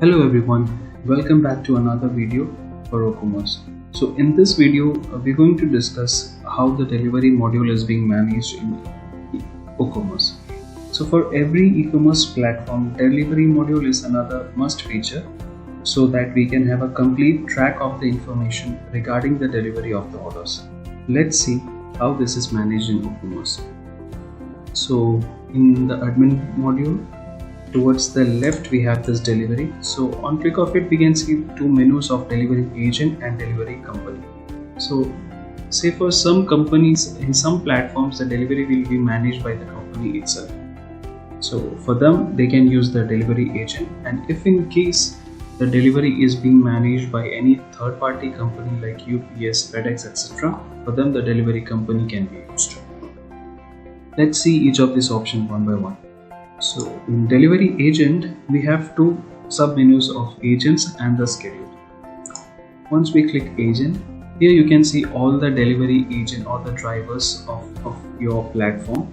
Hello everyone, welcome back to another video for WooCommerce. So in this video, we're going to discuss how the delivery module is being managed in WooCommerce. So for every e-commerce platform, delivery module is another must feature so that we can have a complete track of the information regarding the delivery of the orders. Let's see how this is managed in WooCommerce. So in the admin module, towards the left we have this delivery. So on click of it we can see two menus of delivery agent and delivery company. So say for some companies, in some platforms the delivery will be managed by the company itself. So for them they can use the delivery agent, and if in case the delivery is being managed by any third party company like UPS, FedEx, etc., for them the delivery company can be used. Let's see each of these options one by one. So in delivery agent, we have two sub-menus of agents and the schedule. Once we click agent, here you can see all the delivery agent or the drivers of your platform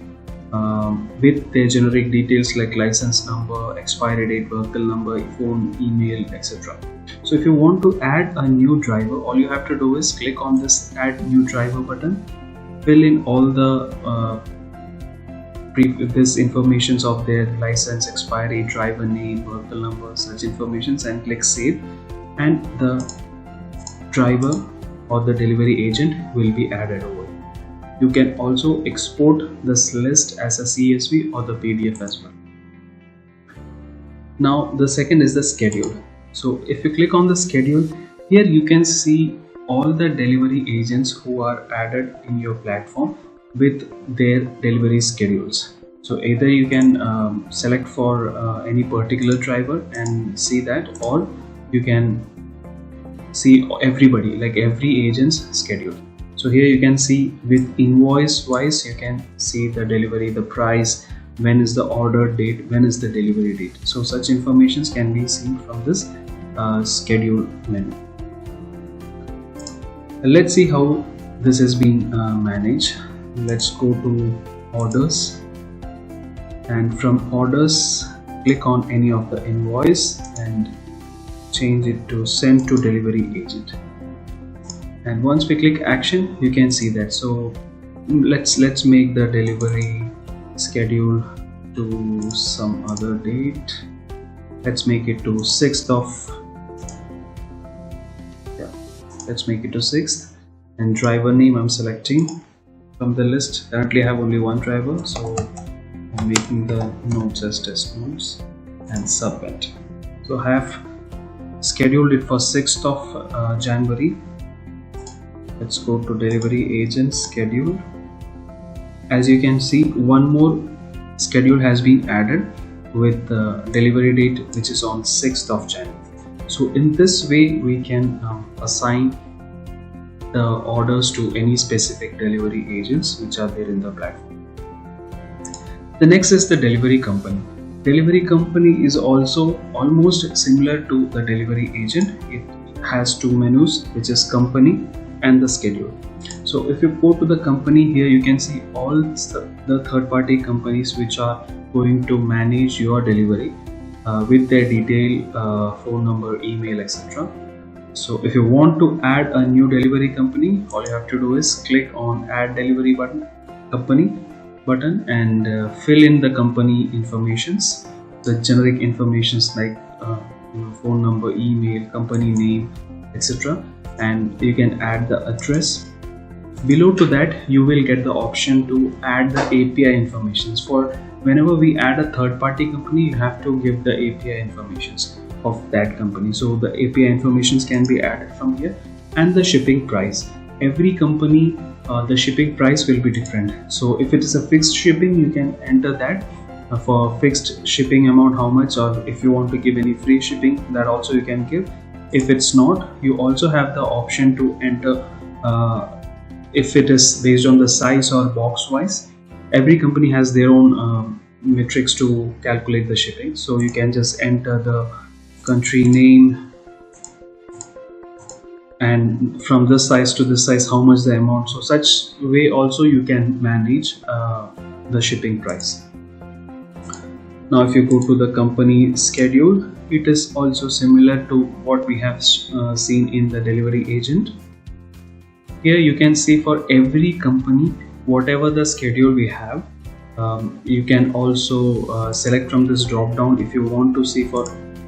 with their generic details like license number, expiry date, vehicle number, phone, email, etc. So if you want to add a new driver, all you have to do is click on this add new driver button, fill in all the this informations of their license, expiry, driver name, vehicle number, such informations, and click save, and the driver or the delivery agent will be added over. You can also export this list as a CSV or the PDF as well. Now the second is the schedule. So if you click on the schedule, here you can see all the delivery agents who are added in your platform with their delivery schedules. So either you can select for any particular driver and see that, or you can see everybody, like every agent's schedule. So here you can see with invoice wise, you can see the delivery, the price, when is the order date, when is the delivery date. So such informations can be seen from this schedule menu. Let's see how this is being managed. Let's go to orders, and from orders click on any of the invoice and change it to send to delivery agent. And once we click action, you can see that. So let's make the delivery schedule to some other date. Let's make it to 6th of let's make it to 6th, and driver name I'm selecting from the list. Currently I have only one driver, so I'm making the notes as test notes and submit. So I have scheduled it for 6th of January. Let's go to delivery agent schedule. As you can see, one more schedule has been added with the delivery date, which is on 6th of January. So in this way we can assign the orders to any specific delivery agents which are there in the platform. The next is the delivery company. Delivery company is also almost similar to the delivery agent. It has two menus, which is company and the schedule. So if you go to the company, here you can see all the third party companies which are going to manage your delivery with their detail, phone number, email, etc. So if you want to add a new delivery company, all you have to do is click on add delivery company button and fill in the company informations, the generic informations like phone number, email, company name, etc. And you can add the address. Below to that you will get the option to add the API informations. For whenever we add a third party company, you have to give the API informations of that company. So the API informations can be added from here, and the shipping price. Every company the shipping price will be different. So if it is a fixed shipping, you can enter that for fixed shipping amount how much, or if you want to give any free shipping, that also you can give. If it's not, you also have the option to enter if it is based on the size or box wise. Every company has their own metrics to calculate the shipping, so you can just enter the country name, and from this size to this size how much the amount. So such way also you can manage the shipping price. Now if you go to the company schedule, it is also similar to what we have seen in the delivery agent. Here you can see for every company whatever the schedule we have. You can also select from this drop down if you want to see for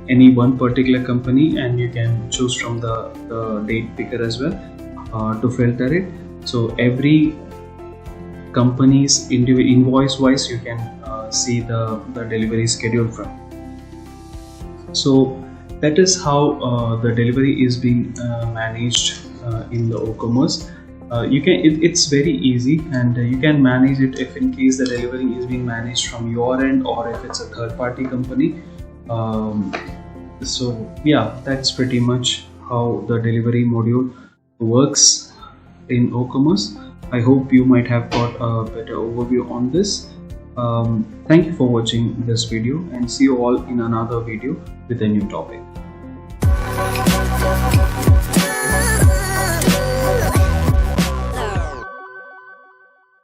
any one particular company, and you can choose from the date picker as well to filter it. So every company's invoice wise you can see the delivery schedule from. So that is how the delivery is being managed in the WooCommerce. It's very easy, and you can manage it if in case the delivery is being managed from your end, or if it's a third-party company. So yeah, that's pretty much how the delivery module works in WooCommerce. I hope you might have got a better overview on this. Thank you for watching this video, and see you all in another video with a new topic.